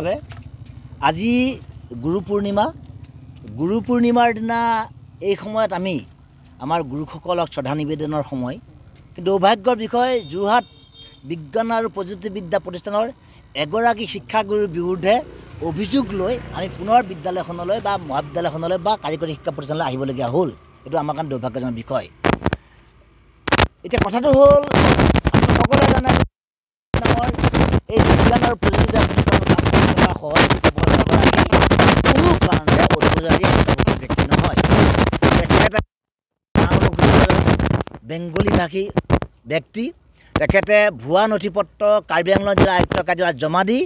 আজি গুৰু পূৰ্ণিমাৰ দিনা এই সময়ত আমি আমাৰ গুৰুসকলক শ্ৰদ্ধা নিবেদনৰ সময়। কিন্তু দুৰ্ভাগ্যৰ বিষয়, যোৰহাট বিজ্ঞান আৰু প্ৰযুক্তিবিদ্যা প্ৰতিষ্ঠানৰ এগৰাকী শিক্ষাগুৰুৰ বিৰুদ্ধে অভিযোগ লৈ আমি পুনৰ বিদ্যালয়খনলৈ বা মহাবিদ্যালয়খনলৈ বা কাৰিকৰী শিক্ষা প্ৰতিষ্ঠানলৈ আহিবলগীয়া হ'ল। এইটো আমাৰ কাৰণে দুৰ্ভাগ্যজনক বিষয়। এতিয়া কথাটো হ'ল, আমি সকলোৱে জানে এই বিজ্ঞান আৰু প্ৰযুক্তিবিদ্যা প্ৰতিষ্ঠানৰ কোনো কাৰণে অনুপযোগী ব্যক্তি নহয়। তেখেতে বেংগলী ভাষী ব্যক্তি। তেখেতে ভুৱা নথি পত্ৰ কাৰ্বি আংলং জিলা আয়ুক্ত কাৰ্যালয়ত জমা দি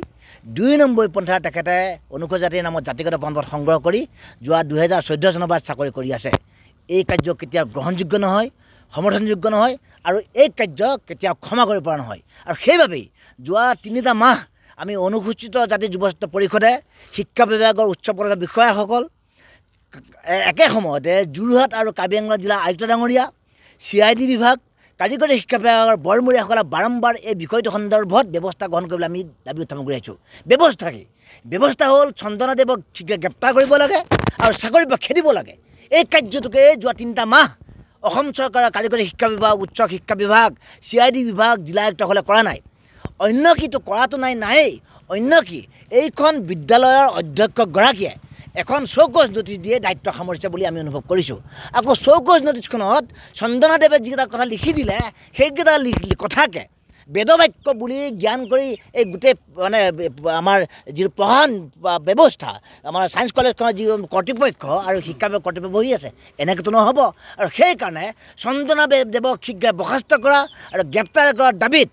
২ নম্বৰ পন্থাত তেখেতে অনুসূচিত জাতিৰ নামত জাতিগত প্ৰমাণপত্ৰ সংগ্ৰহ কৰি যোৱা ২০১৪ চনৰ পৰা চাকৰি কৰি আছে। এই কাৰ্য কেতিয়াও গ্ৰহণযোগ্য নহয়, সমৰ্থনযোগ্য নহয় আৰু এই কাৰ্য কেতিয়াও ক্ষমা কৰিব পৰা নহয়। আৰু সেইবাবেই যোৱা ৩টা মাহ আমি অনুসূচিত জাতি যুৱ পৰিষদে শিক্ষা বিভাগৰ উচ্চ পদস্থ বিষয়াসকল, একে সময়তে যোৰহাট আৰু কাৰ্বি আংলং জিলা আয়ুক্ত ডাঙৰীয়া, CID বিভাগ, কাৰিকৰী শিক্ষা বিভাগৰ বৰমূৰীয়াসকলে বাৰম্বাৰ এই বিষয়টো সন্দৰ্ভত ব্যৱস্থা গ্ৰহণ কৰিবলৈ আমি দাবী উত্থাপন কৰি আহিছোঁ। ব্যৱস্থা হ'ল চন্দনাদেৱক গ্ৰেপ্তাৰ কৰিব লাগে আৰু চাকৰিৰ পৰা খেদিব লাগে। এই কাৰ্যটোকে যোৱা 3টা মাহ অসম চৰকাৰৰ কাৰিকৰী শিক্ষা বিভাগ, উচ্চ শিক্ষা বিভাগ, CID বিভাগ, জিলা আয়ুক্তসকলে কৰা নাই। অন্য কিটো কৰাটো নায়েই। অন্য কি, এইখন বিদ্যালয়ৰ অধ্যক্ষগৰাকীয়ে এখন চৌকছ নটিছ দিয়ে দায়িত্ব সামৰিছে বুলি আমি অনুভৱ কৰিছোঁ। আকৌ চৌকছ নটিছখনত চন্দনাদেৱে যিকেইটা কথা লিখি দিলে, সেইকেইটা কথাকে বেদবাক্য বুলি জ্ঞান কৰি এই গোটেই মানে আমাৰ যি প্ৰধান ব্যৱস্থা, আমাৰ ছায়েন্স কলেজখনৰ যি কৰ্তৃপক্ষ আৰু শিক্ষা বিভাগ কৰ্তৃপক্ষ বহি আছে, এনেকৈতো নহ'ব। আৰু সেইকাৰণে চন্দনাদেৱক শীঘ্ৰে বৰ্খাস্ত কৰা আৰু গ্ৰেপ্তাৰ কৰাৰ দাবীত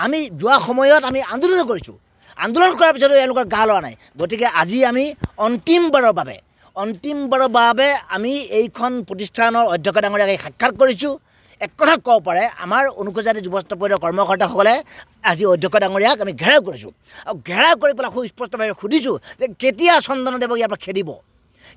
আমি যোৱা সময়ত আমি আন্দোলন কৰিছোঁ। আন্দোলন কৰাৰ পিছতো এওঁলোকৰ গা লোৱা নাই। গতিকে আজি আমি অন্তিমবাৰৰ বাবে আমি এইখন প্ৰতিষ্ঠানৰ অধ্যক্ষ ডাঙৰীয়াক সাক্ষাৎ কৰিছোঁ। এক কথাত ক'ব পাৰে, আমাৰ অনুসূচিত জাতি যুৱ পৰিষদৰ কৰ্মকৰ্তাসকলে আজি অধ্যক্ষ ডাঙৰীয়াক আমি ঘেৰাও কৰিছোঁ। আৰু ঘেৰাও কৰি পেলাই সুস্পষ্টভাৱে সুধিছোঁ যে কেতিয়া চন্দনাদেৱক ইয়াৰ পৰা খেদিব,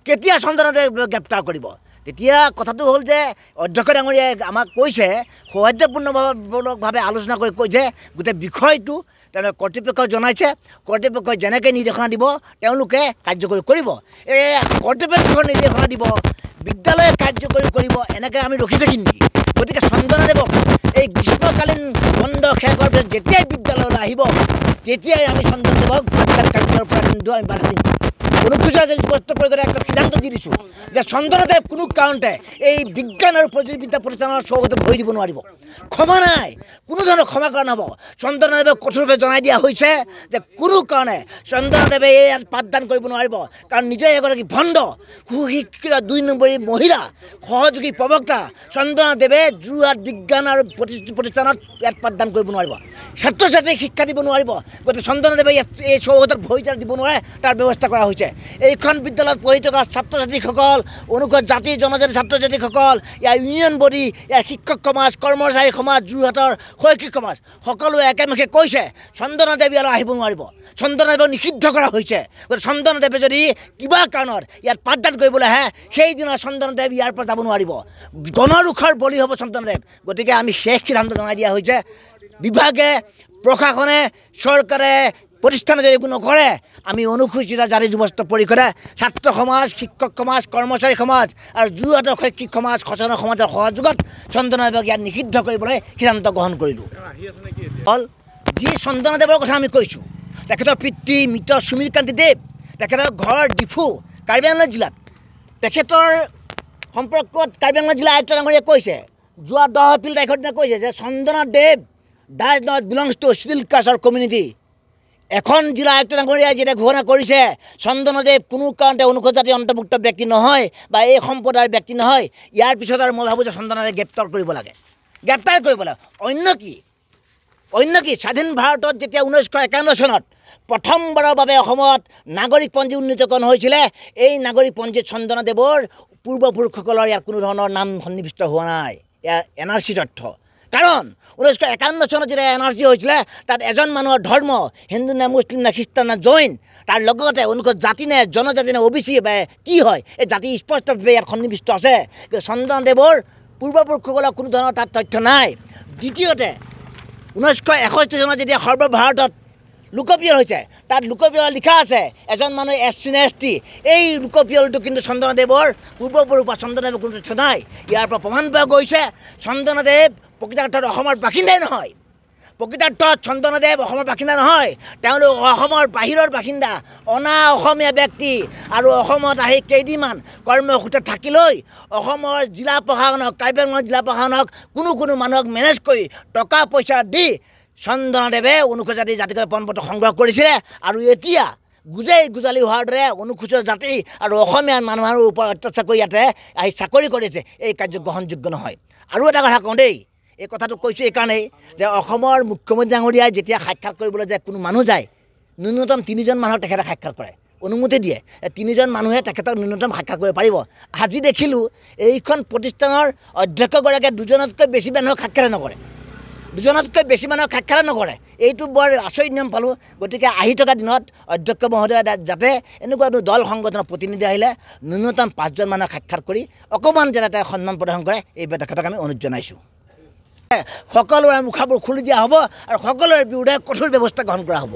কেতিয়া চন্দনাদেৱক গ্ৰেপ্তাৰ কৰিব। তেতিয়া কথাটো হ'ল যে অধ্যক্ষ ডাঙৰীয়াই আমাক কৈছে, সৌহাৰ্দ্যপূৰ্ণভাৱে আলোচনা কৰি কৈছে গোটেই বিষয়টো তেওঁলোকে কৰ্তৃপক্ষক জনাইছে। কৰ্তৃপক্ষই যেনেকৈ নিৰ্দেশনা দিব তেওঁলোকে কাৰ্যকৰী কৰিব। এই কৰ্তৃপক্ষৰ নিৰ্দেশনা দিব, বিদ্যালয়ে কাৰ্যকৰী কৰিব, এনেকৈ আমি ৰখি থাকিম নেকি? গতিকে চন্দনাদেৱক এই গ্ৰীষ্মকালীন বন্ধ শেষ হোৱাৰ পিছত যেতিয়াই বিদ্যালয়লৈ আহিব, তেতিয়াই আমি চন্দনাদেৱক কাৰ্যৰ পৰা কিন্তু আমি বাধা দিম। অনুসূচিত জাতি যুৱ পৰিষদে একটা সিদ্ধান্ত দি দিছোঁ যে চন্দনাদেৱ কোনো কাৰণতে এই বিজ্ঞান আৰু প্ৰযুক্তিবিদ্যা প্ৰতিষ্ঠানৰ চৌহদত ভৰি দিব নোৱাৰিব। ক্ষমা নাই, কোনো ধৰণৰ ক্ষমা কৰা নহ'ব। চন্দনাদেৱক কঠোৰভাৱে জনাই দিয়া হৈছে যে কোনো কাৰণে চন্দনাদেৱে ইয়াত পাঠদান কৰিব নোৱাৰিব। কাৰণ নিজে এগৰাকী ভণ্ড সুশিক্ষিত 2 নম্বৰী মহিলা সহযোগী প্ৰবক্তা চন্দনাদেৱে যোৰহাট বিজ্ঞান আৰু প্ৰযুক্তি প্ৰতিষ্ঠানত ইয়াত পাঠদান কৰিব নোৱাৰিব, ছাত্ৰ ছাত্ৰীক শিক্ষা দিব নোৱাৰিব। গতিকে চন্দনাদেৱে ইয়াত এই চৌহদত ভৰি দিব নোৱাৰে, তাৰ ব্যৱস্থা কৰা হৈছে। এইখন বিদ্যালয়ত পঢ়ি থকা ছাত্ৰ ছাত্ৰীসকল, অনুসূচিত জাতি জনজাতি ছাত্ৰ ছাত্ৰীসকল, ইয়াৰ ইউনিয়ন বডি, ইয়াৰ শিক্ষক সমাজ, কৰ্মচাৰী সমাজ, যোৰহাটৰ শৈক্ষিক সমাজ সকলোৱে একেমুখে কৈছে চন্দনাদেৱ ইয়ালৈ আহিব নোৱাৰিব। চন্দনাদেৱক নিষিদ্ধ কৰা হৈছে। গতিকে চন্দনাদেৱে যদি কিবা কাৰণত ইয়াত পাঠদান কৰিবলৈ আহে, সেইদিনা চন্দনাদেৱ ইয়াৰ পৰা যাব নোৱাৰিব। গণৰোষৰ বলি হ'ব চন্দনাদেৱ। গতিকে আমি শেষ সিদ্ধান্ত জনাই দিয়া হৈছে, বিভাগে, প্ৰশাসনে, চৰকাৰে, প্ৰতিষ্ঠানে যদি একো নকৰে, আমি অনুসূচিত জাতি যুৱ পৰিষদে ছাত্ৰ সমাজ, শিক্ষক সমাজ, কৰ্মচাৰী সমাজ আৰু যোৰহাটৰ শৈক্ষিক সমাজ, সচেতন সমাজৰ সহযোগত চন্দনাদেৱক ইয়াত নিষিদ্ধ কৰিবলৈ সিদ্ধান্ত গ্ৰহণ কৰিলোঁ। হ'ল যি চন্দনাদেৱৰ কথা আমি কৈছোঁ, তেখেতৰ পিতৃ মৃত সুমিৰ কান্তি দেৱ, তেখেতৰ ঘৰ ডিফু, কাৰ্বি আংলং জিলাত। তেখেতৰ সম্পৰ্কত কাৰ্বি আংলং জিলা আয়ুক্ত ডাঙৰীয়াই কৈছে, যোৱা 10 এপ্ৰিল তাৰিখৰ দিনা কৈছে যে Chandanadev does not belongs to scheduled কাষ্টৰ কমিউনিটি। এখন জিলা আয়ুক্ত ডাঙৰীয়াই যেতিয়া ঘোষণা কৰিছে চন্দনাদেৱ কোনো কাৰণতে অনুসূচিত জাতিৰ অন্তৰ্ভুক্ত ব্যক্তি নহয় বা এই সম্প্ৰদায়ৰ ব্যক্তি নহয়, ইয়াৰ পিছত আৰু মই ভাবোঁ যে চন্দনাদেৱক গ্ৰেপ্তাৰ কৰিব লাগে। অন্য কি স্বাধীন ভাৰতত যেতিয়া 1951 চনত প্ৰথমবাৰৰ বাবে অসমত নাগৰিক পঞ্জী উন্নীতকৰণ হৈছিলে, এই নাগৰিক পঞ্জীত চন্দনাদেৱৰ পূৰ্বপুৰুষসকলৰ ইয়াত কোনো ধৰণৰ নাম সন্নিৱিষ্ট হোৱা নাই। ইয়াৰ NRC তথ্য। কাৰণ 1951 চনত যেতিয়া NRC হৈছিলে, তাত এজন মানুহৰ ধৰ্ম হিন্দু নে মুছলিম নে খ্ৰীষ্টান নে জৈন, তাৰ লগতে অনুসূচিত জাতি নে জনজাতি নে OBC বা কি হয়, এই জাতি স্পষ্টভাৱে ইয়াত সন্নিৱিষ্ট আছে। কিন্তু চন্দনাদেৱৰ পূৰ্বপুৰুষসকলৰ কোনো ধৰণৰ তাত তথ্য নাই। দ্বিতীয়তে 1961 চনত যেতিয়া সৰ্বভাৰতত লোকপিয়ল হৈছে তাত লোকপিয়ল লিখা আছে এজন মানুহ SC নে ST এই লোকপিয়লটো কিন্তু চন্দনদেৱৰ পূৰ্বপুৰুষ বা চন্দনদেৱৰ কোনো তথ্য নাই ইয়াৰ পৰা প্ৰমাণ পোৱা গৈছে চন্দনদেৱ প্ৰকৃতাৰ্থত অসমৰ বাসিন্দাই নহয় প্ৰকৃতাৰ্থত চন্দনদেৱ অসমৰ বাসিন্দা নহয় তেওঁলোক অসমৰ বাহিৰৰ বাসিন্দা অনা অসমীয়া ব্যক্তি আৰু অসমত আহি কেইদিনমান কৰ্মসূত্ৰে থাকি লৈ অসমৰ জিলা প্ৰশাসনক কাৰ্বি আংলং জিলা প্ৰশাসনক কোনো মানুহক মেনেজ কৰি টকা পইচা দি চন্দনদেৱে অনুসূচিত জাতি জাতিগত প্ৰমাণপত্ৰ সংগ্ৰহ কৰিছিলে আৰু এতিয়া গুজালি হোৱাৰ দৰে অনুসূচিত জাতি আৰু অসমীয়া মানুহৰ ওপৰত অত্যাচাৰ কৰি ইয়াতে আহি চাকৰি কৰিছে এই কাৰ্য গ্ৰহণযোগ্য নহয় আৰু এটা কথা কওঁ দেই এই কথাটো কৈছোঁ এইকাৰণেই যে অসমৰ মুখ্যমন্ত্ৰী ডাঙৰীয়াই যেতিয়া সাক্ষাৎ কৰিবলৈ যায় কোনো মানুহ যায় ন্যূনতম 3জন মানুহক তেখেতে সাক্ষাৎ কৰে অনুমতি দিয়ে 3জন মানুহে তেখেতক ন্যূনতম সাক্ষাৎ কৰিব পাৰিব আজি দেখিলোঁ এইখন প্ৰতিষ্ঠানৰ অধ্যক্ষগৰাকীয়ে 2জনতকৈ বেছি মানুহক সাক্ষাৎ নকৰে 2জনতকৈ বেছি মানুহক সাক্ষাৎ নকৰে এইটো বৰ আচৰিত নিয়ম পালোঁ গতিকে আহি থকা দিনত অধ্যক্ষ মহোদয় যাতে এনেকুৱা দল সংগঠনৰ প্ৰতিনিধি আহিলে ন্যূনতম 5জন মানুহক সাক্ষাৎ কৰি অকণমান যাতে সন্মান প্ৰদৰ্শন কৰে এই তেখেতক আমি অনুৰোধ জনাইছোঁ সকলোৰে মুখাবোৰ খুলি দিয়া হ'ব আৰু সকলোৰে বিৰুদ্ধে কঠোৰ ব্যৱস্থা গ্ৰহণ কৰা হ'ব।